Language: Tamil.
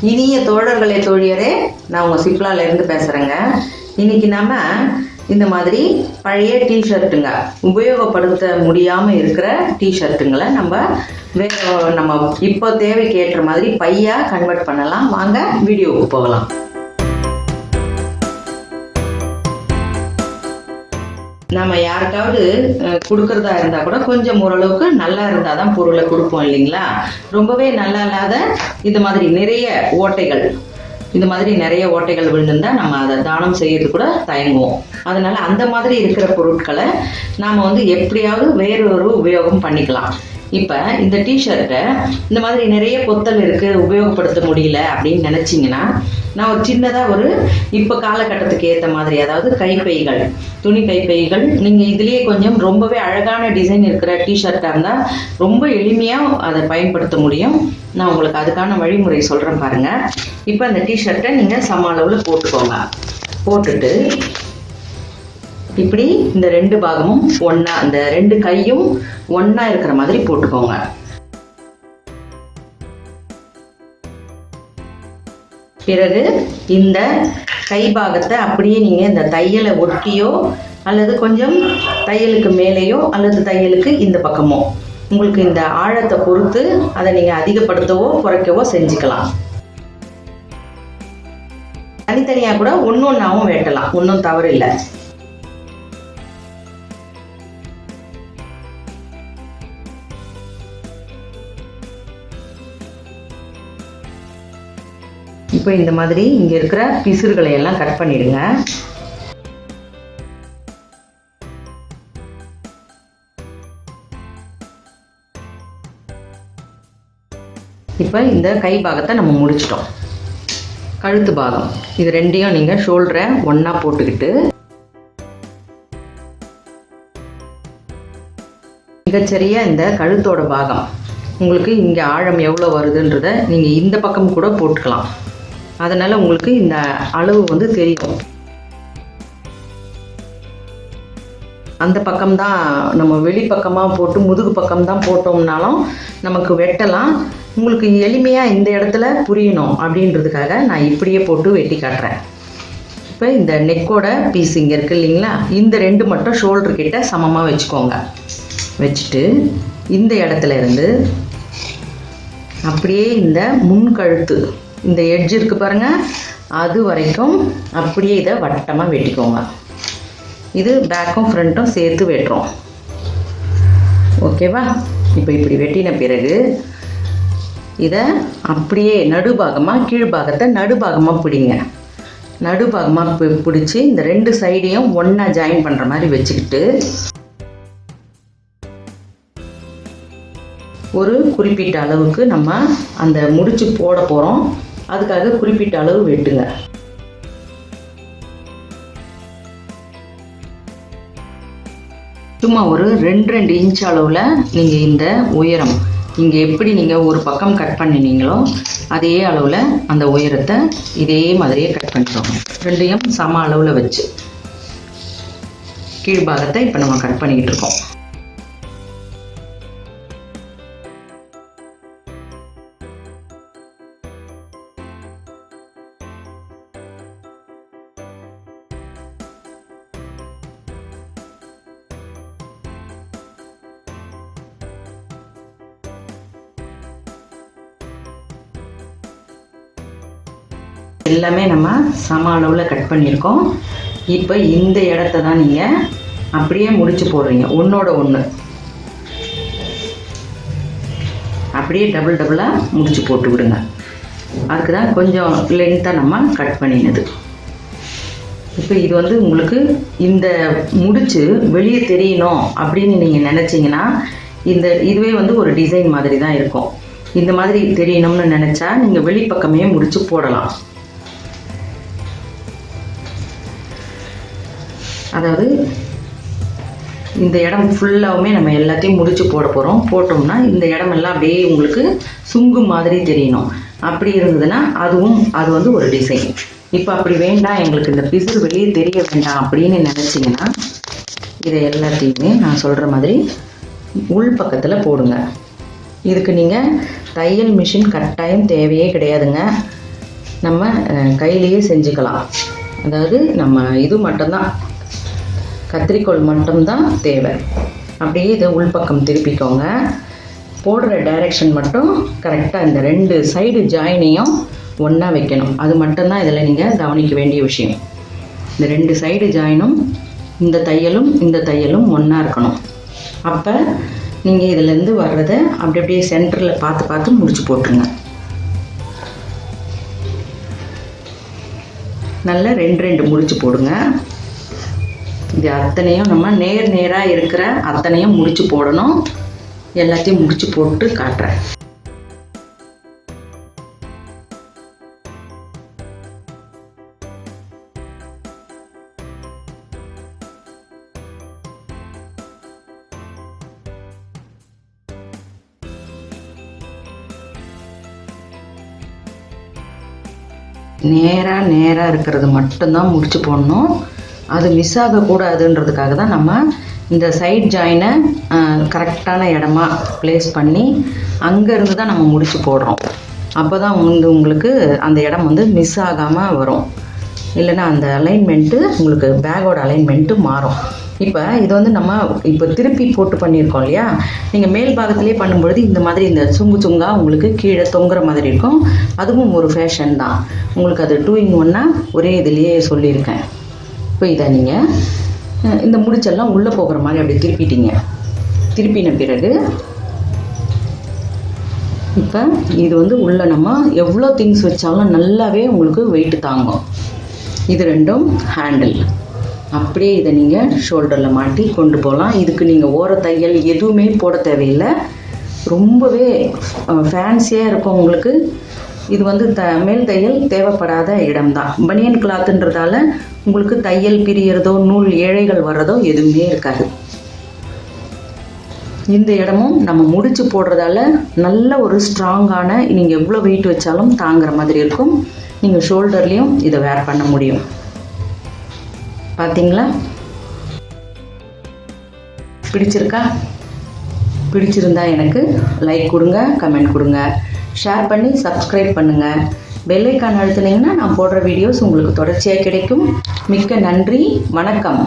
இனிய தோழர்களே தோழியரே, நான் உங்கள் சிப்லாலேருந்து பேசுகிறேங்க. இன்றைக்கி நம்ம இந்த மாதிரி பழைய டிஷர்ட்டுங்க, உபயோகப்படுத்த முடியாமல் இருக்கிற டிஷர்ட்டுங்களை நம்ம இப்போ தேவைக்கு ஏற்ற மாதிரி பையாக கன்வெர்ட் பண்ணலாம். வாங்க வீடியோவுக்கு போகலாம். நம்ம யாருக்காவது கொடுக்கறதா இருந்தால் கூட கொஞ்சம் ஓரளவுக்கு நல்லா இருந்தால் தான் பொருளை கொடுப்போம் இல்லைங்களா? ரொம்பவே நல்லா இல்லாத இது மாதிரி நிறைய ஓட்டைகள் விழுந்துருந்தா நம்ம அதை தானம் செய்யறது கூட தயங்குவோம். அதனால அந்த மாதிரி இருக்கிற பொருட்களை நாம் எப்படியாவது வேறொரு உபயோகம் பண்ணிக்கலாம். இப்போ இந்த டிஷர்ட்டை இந்த மாதிரி நிறைய பொத்தல் இருக்குது, உபயோகப்படுத்த முடியல அப்படின்னு நினச்சிங்கன்னா, நான் ஒரு சின்னதாக இப்போ காலகட்டத்துக்கு ஏற்ற மாதிரி, அதாவது கைப்பைகள், துணி கைப்பைகள், நீங்கள் இதுலேயே கொஞ்சம் ரொம்பவே அழகான டிசைன் இருக்கிற டிஷர்ட்டாக இருந்தால் ரொம்ப எளிமையாக அதை பயன்படுத்த முடியும். நான் உங்களுக்கு அதுக்கான வழிமுறை சொல்கிறேன் பாருங்கள். இப்போ அந்த டிஷர்ட்டை நீங்கள் சம அளவில் போட்டுக்கோங்க. போட்டுட்டு இப்படி இந்த ரெண்டு பாகமும் ஒன்றா, அந்த ரெண்டு கையும் ஒன்றா இருக்கிற மாதிரி போட்டுக்கோங்க. பிறகு இந்த கை பாகத்தை அப்படியே நீங்கள் இந்த தையலை ஒட்டியோ அல்லது கொஞ்சம் தையலுக்கு மேலேயோ அல்லது தையலுக்கு இந்த பக்கமோ, உங்களுக்கு இந்த ஆழத்தை பொறுத்து அதை நீங்கள் அதிகப்படுத்தவோ குறைக்கவோ செஞ்சுக்கலாம். தனித்தனியாக கூட ஒன்றொன்னாவும் வெட்டலாம், ஒன்றும் தவறு இல்லை. இப்போ இந்த மாதிரி இங்கே இருக்கிற பிசுறுகளை எல்லாம் கட் பண்ணிடுங்க. இப்போ இந்த கை பாகத்தை நம்ம முடிச்சிட்டோம். கழுத்து பாகம் இது ரெண்டையும் நீங்கள் ஷோல்டரை ஒன்றா போட்டுக்கிட்டு மிகச்சரியா இந்த கழுத்தோட பாகம் உங்களுக்கு இங்கே ஆழம் எவ்வளோ வருதுன்றதை நீங்கள் இந்த பக்கம் கூட போட்டுக்கலாம். அதனால் உங்களுக்கு இந்த அளவு தெரியும். அந்த பக்கம்தான் நம்ம வெளிப்பக்கமாக போட்டு முதுகு பக்கம்தான் போட்டோம்னாலும் நமக்கு வெட்டலாம். உங்களுக்கு எளிமையாக இந்த இடத்துல புரியணும் அப்படின்றதுக்காக நான் இப்படியே போட்டு வெட்டி காட்டுறேன். இப்போ இந்த நெக்கோட பீஸ் இங்கே இருக்குது இல்லைங்களா, இந்த ரெண்டு மட்டும் ஷோல்டர் கிட்ட சமமாக வச்சுக்கோங்க. வச்சுட்டு இந்த இடத்துல இருந்து அப்படியே இந்த முன்கழுத்து, இந்த எட்ஜ் இருக்குது பாருங்கள், அது வரைக்கும் அப்படியே இதை வட்டமாக வெட்டிக்கோங்க. இது பேக்கும் ஃப்ரண்ட்டும் சேர்த்து வெட்டுறோம். ஓகேவா? இப்போ இப்படி வெட்டின பிறகு இதை அப்படியே நடுபாகமாக, கீழ்பாகத்தை நடுபாகமாக பிடிங்க. நடுபாகமாக பிடிச்சி இந்த ரெண்டு சைடையும் ஒன்றா ஜாயின் பண்ணுற மாதிரி வச்சுக்கிட்டு ஒரு குறிப்பிட்ட அளவுக்கு நம்ம அந்த முடிச்சு போட போகிறோம். அதுக்காக குறிப்பிட்ட அளவு வெட்டுங்க. சும்மா ஒரு 2 இன்ச் அளவில் நீங்கள் இந்த உயரம், இங்கே எப்படி நீங்கள் ஒரு பக்கம் கட் பண்ணினீங்களோ அதே அளவில் அந்த உயரத்தை இதே மாதிரியே கட் பண்ணிக்கோங்க. ரெண்டையும் சம அளவில் வச்சு கீழ்பாகத்தை இப்போ நம்ம கட் பண்ணிக்கிட்டு இருக்கோம். எல்லாமே நம்ம சம அளவில் கட் பண்ணியிருக்கோம். இப்போ இந்த இடத்த தான் நீங்கள் அப்படியே முடிச்சு போடுறீங்க. ஒன்றோட ஒன்று அப்படியே டபுளாக முடிச்சு போட்டு விடுங்க. அதுக்கு தான் கொஞ்சம் லென்த்தாக நம்ம கட் பண்ணினது. இப்போ இது உங்களுக்கு இந்த முடிச்சு வெளியே தெரியணும் அப்படின்னு நீங்கள் நினச்சிங்கன்னா இதுவே ஒரு டிசைன் மாதிரி தான் இருக்கும். இந்த மாதிரி தெரியணும்னு நினச்சா நீங்கள் வெளிப்பக்கமே முடிச்சு போடலாம். அதாவது இந்த இடம் ஃபுல்லாகவுமே நம்ம எல்லாத்தையும் முடிச்சு போட போகிறோம். போட்டோம்னா இந்த இடமெல்லாம் அப்படியே உங்களுக்கு சுங்கு மாதிரி தெரியணும். அப்படி இருந்ததுன்னா அது ஒரு டிசைன். இப்போ அப்படி வேண்டாம், எங்களுக்கு இந்த பிசுறு வெளியே தெரிய வேண்டாம் அப்படின்னு நினச்சிங்கன்னா இதை எல்லாத்தையுமே நான் சொல்கிற மாதிரி உள் பக்கத்தில் போடுங்க. இதுக்கு நீங்கள் தையல் மிஷின் கட்டாயம் தேவையே கிடையாதுங்க. நம்ம கையிலேயே செஞ்சுக்கலாம். அதாவது நம்ம இது மட்டும்தான், கத்திரிக்கோல் மட்டும்தான் தேவை. அப்படியே இதை உள்பக்கம் திருப்பிக்கோங்க. போடுற டைரெக்ஷன் மட்டும் கரெக்டாக இந்த 2 சைடு ஜாயினையும் ஒன்றா வைக்கணும். அது மட்டும்தான் இதில் நீங்கள் கவனிக்க வேண்டிய விஷயம். இந்த 2 சைடு ஜாயினும் இந்த தையலும் ஒன்றா இருக்கணும். அப்போ நீங்கள் இதிலேருந்து வர்றதை அப்படியே சென்டரில் பார்த்து முடிச்சு போட்டுருங்க. நல்லா 2 முடிச்சு போடுங்க. இது அத்தனையும் நம்ம நேராக இருக்கிற அத்தனையும் முடிச்சு போடணும். எல்லாத்தையும் முடிச்சு போட்டு காட்டுறேன். நேராக இருக்கிறது மட்டும்தான் முடிச்சு போடணும். அது மிஸ் ஆகக்கூடாதுன்றதுக்காக தான் நம்ம இந்த சைட் ஜாயினை கரெக்டான இடமா ப்ளேஸ் பண்ணி அங்கேருந்து தான் நம்ம முடிச்சு போடுறோம். அப்போ தான் உங்களுக்கு அந்த இடம் மிஸ் ஆகாமல் வரும். இல்லைன்னா அந்த அலைன்மெண்ட்டு உங்களுக்கு பேக்கோட அலைன்மெண்ட்டு மாறும். இப்போ இது நம்ம இப்போ திருப்பி போட்டு பண்ணியிருக்கோம் இல்லையா, நீங்கள் மேல் பாகத்திலே பண்ணும்பொழுது இந்த மாதிரி இந்த சுங்கா உங்களுக்கு கீழே தொங்குற மாதிரி இருக்கும். அதுவும் ஒரு ஃபேஷன் தான். உங்களுக்கு அது 2 in 1 ஒரே இதுலேயே சொல்லியிருக்கேன். இப்போ இதை நீங்கள் இந்த முடிச்செல்லாம் உள்ளே போகிற மாதிரி அப்படி திருப்பின பிறகு இப்போ இது உள்ளே நம்ம எவ்வளோ திங்ஸ் வச்சாலும் நல்லாவே உங்களுக்கு வெயிட் தாங்கும். இது 2ம் ஹேண்டில். அப்படியே இதை நீங்கள் ஷோல்டரில் மாட்டி கொண்டு போகலாம். இதுக்கு நீங்கள் ஓர தையல் எதுவுமே போட தேவையில்லை. ரொம்பவே ஃபேன்சியாக இருக்கும் உங்களுக்கு. இது மேல் தையல் தேவைப்படாத இடம்தான். பனியன் கிளாத்துன்றதால உங்களுக்கு தையல் பிரியறதோ நூல் ஏழைகள் வர்றதோ எதுவுமே இருக்காது. இந்த இடமும் நம்ம முடிச்சு போடுறதால நல்ல ஒரு ஸ்ட்ராங்கான, நீங்கள் எவ்வளோ வெயிட் வச்சாலும் தாங்குற மாதிரி இருக்கும். நீங்கள் ஷோல்டர்லேயும் இதை வேர் பண்ண முடியும். பார்த்தீங்களா? பிடிச்சிருந்தா எனக்கு லைக் கொடுங்க, கமெண்ட் கொடுங்க, ஷேர் பண்ணி சப்ஸ்கிரைப் பண்ணுங்கள். பெல் ஐக்கான் அழுத்துனீங்கன்னா நான் போடுற வீடியோஸ் உங்களுக்கு தொடர்ச்சியாக கிடைக்கும். மிக்க நன்றி. வணக்கம்.